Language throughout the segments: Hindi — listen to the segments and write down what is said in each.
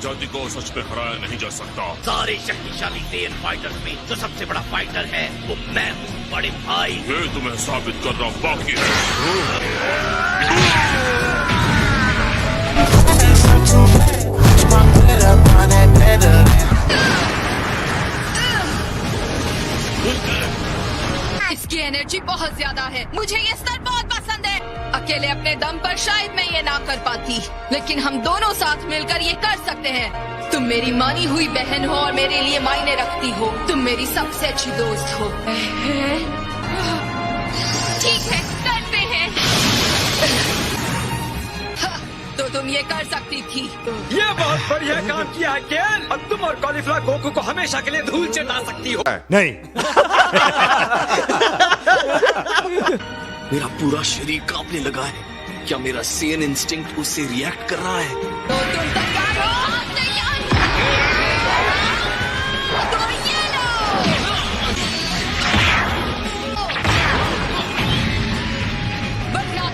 प्रजाति को सच में हराया नहीं जा सकता। सारे शक्तिशाली सेन फाइटर्स में जो सबसे बड़ा फाइटर है वो मैं हूँ बड़े भाई। ये तुम्हें साबित करना बाकी है। इसकी एनर्जी बहुत ज्यादा है। मुझे ये स्तर बहुत पसंद है। अकेले अपने दम पर शायद मैं ये ना कर पाती, लेकिन हम दोनों साथ मिलकर ये कर सकते हैं। तुम मेरी मानी हुई बहन हो और मेरे लिए मायने रखती हो। तुम मेरी सबसे अच्छी दोस्त हो। ठीक है, करते हैं। तो तुम ये कर सकती थी। ये बहुत बढ़िया काम किया है केन। अब तुम और कॉलीफ्लावर गोकू को हमेशा के लिए धूल चटा सकती हो। नहीं। मेरा पूरा शरीर कांपने लगा है। क्या मेरा सेन इंस्टिंक्ट उससे रिएक्ट कर रहा है? तो तुम तैयार हो? तैयार। तो ये लो। बदला।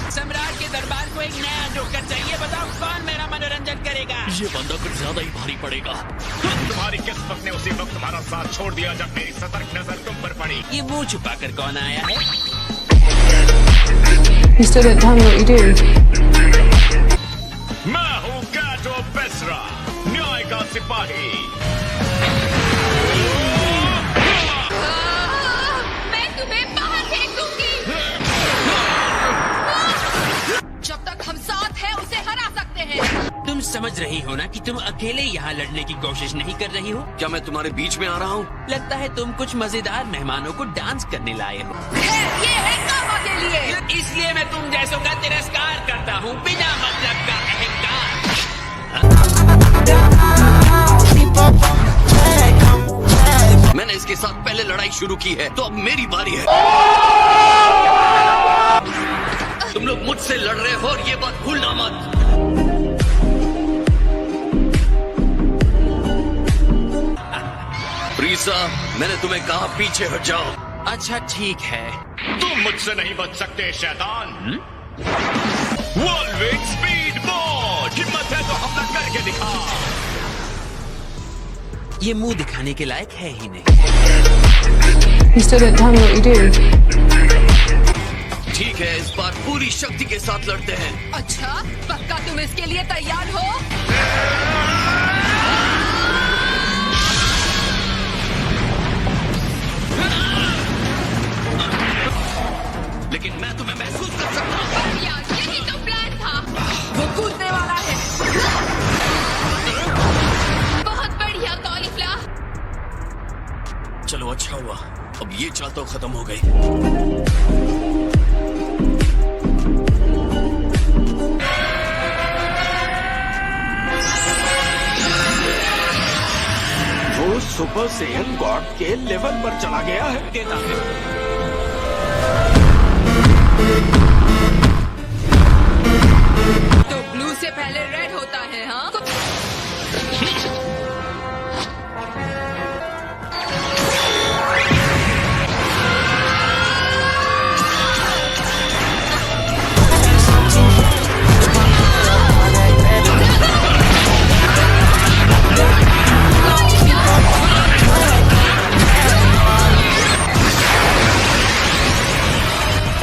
सम्राट के दरबार को एक नया जोकर चाहिए। बताओ कौन मेरा मनोरंजन करेगा? ये बंदा कुछ ज्यादा ही भारी पड़ेगा। तुम्हारी किस्मत ने उसी वक्त तुम्हारा साथ छोड़ दिया जब मेरी सतर्क नजर तुम पर पड़ी। ये मुंह छुपाकर कौन आया है? You still didn't tell me what you do. मैं हूँ कैटो बेसरा, न्याय का सिपाही। मैं तुम्हें बाहर फेंक दूंगी। जब तक हम साथ हैं उसे हरा सकते हैं। तुम समझ रही हो ना कि तुम अकेले यहाँ लड़ने की कोशिश नहीं कर रही हो? क्या मैं तुम्हारे बीच में आ रहा हूँ? लगता है तुम कुछ मजेदार मेहमानों को डांस करने लाए हो। ये है कामा के लिए। इसलिए मैं तुम जैसों का तिरस्कार करता हूँ, बिना मतलब का अहंकार। मैंने इसके साथ पहले लड़ाई शुरू की है, तो अब मेरी बारी है। तुम लोग मुझसे लड़ रहे हो और ये बात भूलना मत। प्रीसा, मैंने तुम्हें कहा पीछे हट जाओ। अच्छा ठीक है। तुम मुझसे नहीं बच सकते शैतान। वॉल्विंग स्पीड बोट, हिम्मत है तो हमला करके दिखा। ये मुंह दिखाने के लायक है ही नहीं। You still didn't tell me what you do. ठीक है, इस बार पूरी शक्ति के साथ लड़ते हैं। अच्छा, पक्का तुम इसके लिए तैयार हो? लेकिन मैं तुम्हें महसूस कर सकता हूँ। यही तो प्लान था। वो कूदने वाला है। बहुत बढ़िया कॉलीफ्लावर। चलो अच्छा हुआ, अब ये चाल तो खत्म हो गई। वो सुपर सेयन गॉड के लेवल पर चला गया है। देता है। तो ब्लू से पहले रेड होता है, हाँ?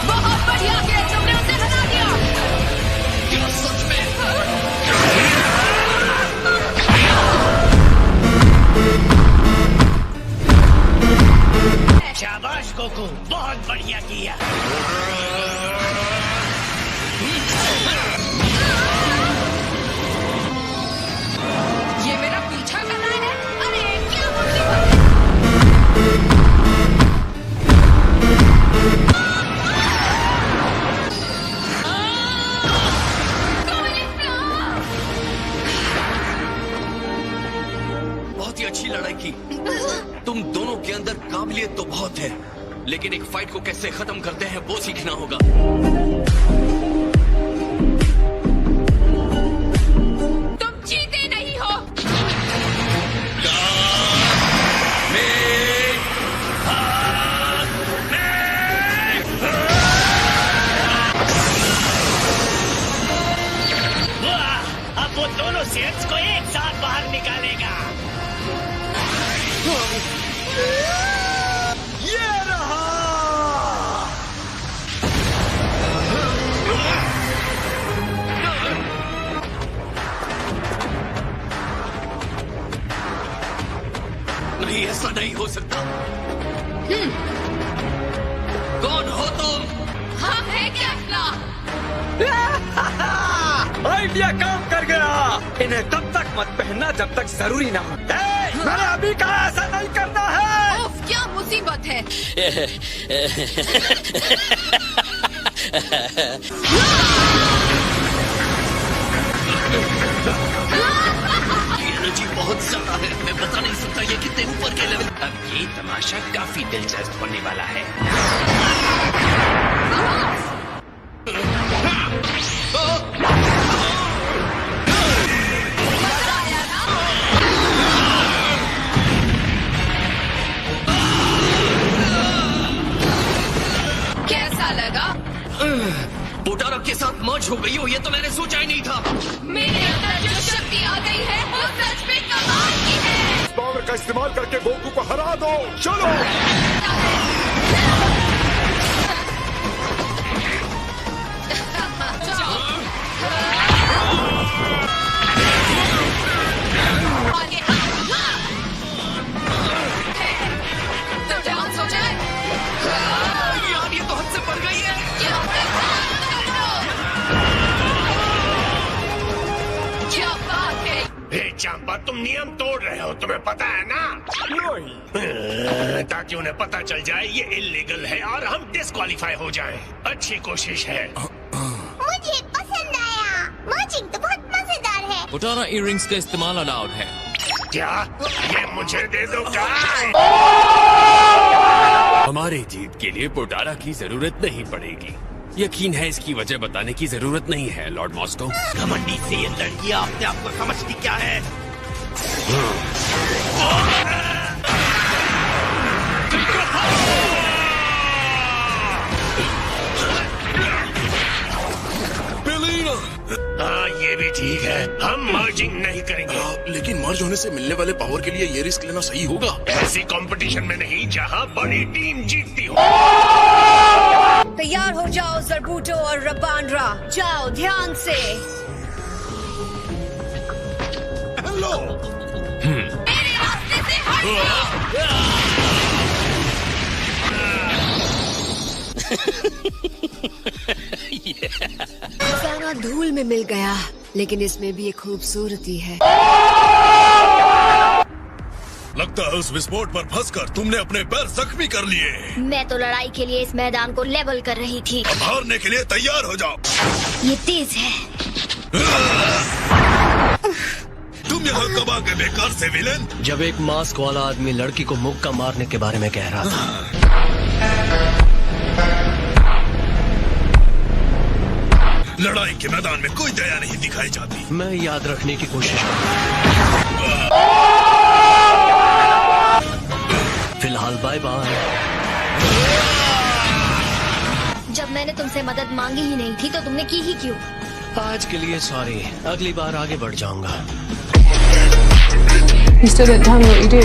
बहुत बढ़िया किया, तुमने उसे हरा दिया। क्या सच में? शाबाश गोकू, बहुत बढ़िया किया। ये मेरा पीछा कर रहा है। अरे क्या मुसीबत। बहुत ही अच्छी लड़ाई की। तुम दोनों के अंदर काबिलियत तो बहुत है, लेकिन एक फाइट को कैसे खत्म करते हैं वो सीखना होगा। तुम जीते नहीं हो। अब वो दोनों सेट्स को एक साथ बाहर निकालेगा। ये रहा। नहीं, ऐसा नहीं हो सकता। कौन हो तुम? हम है कैप्ला। आइडिया काम कर गया। इन्हें तब तक मत पहनना जब तक जरूरी ना हो। मैंने अभी कहा ऐसा नहीं करना है। उफ, क्या मुसीबत है। एनर्जी बहुत ज्यादा है, मैं बता नहीं सकता ये कितने ऊपर के लेवल। अब ये तमाशा काफी दिलचस्प होने वाला है। कैसा लगा? पोटारा के साथ मर्ज हो गई हो, ये तो मैंने सोचा ही नहीं था। मेरे अंदर जो शक्ति आ गई है वो सच में कमाल की है। पावर का इस्तेमाल करके गोकू को हरा दो। चलो। आगे। तो डांस हो जाए। यार ये तो हद से बढ़ गई है। क्या बात है। हे चांपा, तुम नियम तोड़ रहे हो, तुम्हें पता है ना? नहीं। ताकि उन्हें पता चल जाए ये इलीगल है और हम डिस्क्वालीफाई हो जाएं। अच्छी कोशिश है। मुझे पसंद आया। मर्जिंग तो बहुत मजेदार है। पोटारा इयररिंग्स का इस्तेमाल अलाउड है। क्या? ये मुझे दे दो गाय। हमारी जीत के लिए पोटारा की जरूरत नहीं पड़ेगी। यकीन है इसकी वजह बताने की जरूरत नहीं है लॉर्ड मॉस्को। घमंडी से ये लड़कियां अपने आप को समझती क्या है? हाँ, ये भी ठीक है। हम मर्जिंग नहीं करेंगे। लेकिन मर्ज होने से मिलने वाले पावर के लिए ये रिस्क लेना सही होगा? ऐसी कंपटीशन में नहीं जहाँ बड़ी टीम जीतती हो। तैयार हो जाओ ज़रबूटो और रबांड्रा। जाओ ध्यान से। हेलो। मेरे रास्ते से हट खाना धूल में मिल गया, लेकिन इसमें भी एक खूबसूरती है। लगता है उस विस्फोट पर फंसकर तुमने अपने पैर जख्मी कर लिए। मैं तो लड़ाई के लिए इस मैदान को लेवल कर रही थी। अब हारने के लिए तैयार हो जाओ। ये तेज है। तुम यहाँ कब आ गए बेकार से विलेन? जब एक मास्क वाला आदमी लड़की को मुक्का मारने के बारे में कह रहा था। लड़ाई के मैदान में कोई दया नहीं दिखाई जाती। मैं याद रखने की कोशिश करूंगा। फिलहाल बाय बाय। जब मैंने तुमसे मदद मांगी ही नहीं थी तो तुमने की ही क्यों? आज के लिए सॉरी, अगली बार आगे बढ़ जाऊंगा। You still didn't tell me what you do.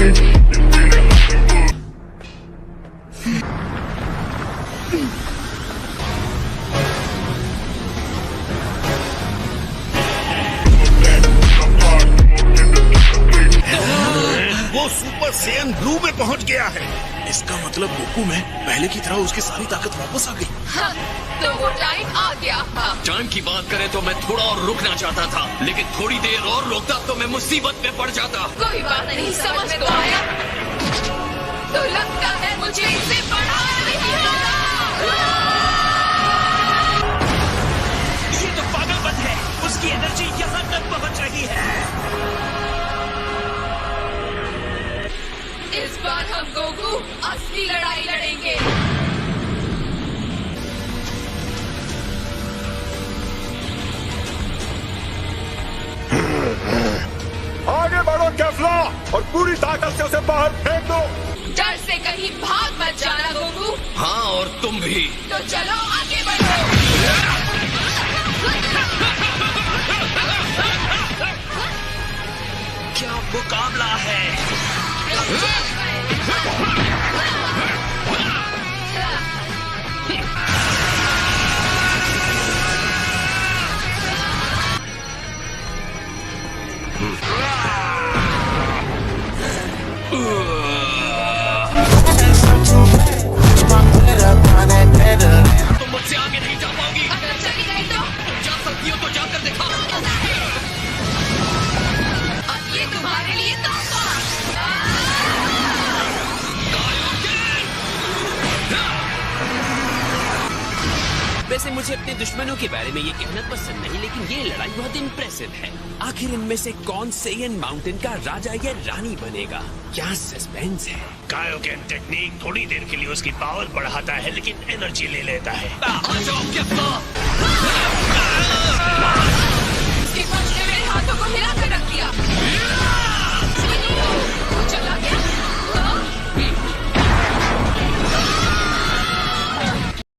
वो सुपर सैयन ब्लू में पहुंच गया है। इसका मतलब गोकू में पहले की तरह उसकी सारी ताकत वापस आ गई। हाँ, तो वो टाइम आ गया था। टाइम की बात करें तो मैं थोड़ा और रुकना चाहता था, लेकिन थोड़ी देर और रुकता तो मैं मुसीबत में पड़ जाता। कोई बात नहीं, समझ में तो आया। तो लगता है मुझे इसे बढ़ा नहीं होगा। ये तो पागलपन है। उसकी एनर्जी यहाँ तक पहुँच रही है। इस बार हम गोकू असली लड़ाई लड़ेंगे। और पूरी ताकत से उसे बाहर फेंक दो। डर से कहीं भाग मत जाना गोकू। हाँ, और तुम भी। तो चलो आगे बढ़ो। क्या मुकाबला है। तुम मुझसे आगे नहीं जा पाओगी। अगर चली गई तो तुम जा सकती हो तो जाकर दिखाओ। अब ये तुम्हारे लिए तोहफा। वैसे मुझे अपने दुश्मनों के बारे में ये कहना पसंद नहीं, लेकिन ये लड़ाई बहुत इम्प्रेसिव है। आखिर इनमें से कौन सेयन माउंटेन का राजा या रानी बनेगा? क्या सस्पेंस है। कायोकेन टेक्निक थोड़ी देर के लिए उसकी पावर बढ़ाता है, लेकिन एनर्जी ले लेता है। आ जाओ,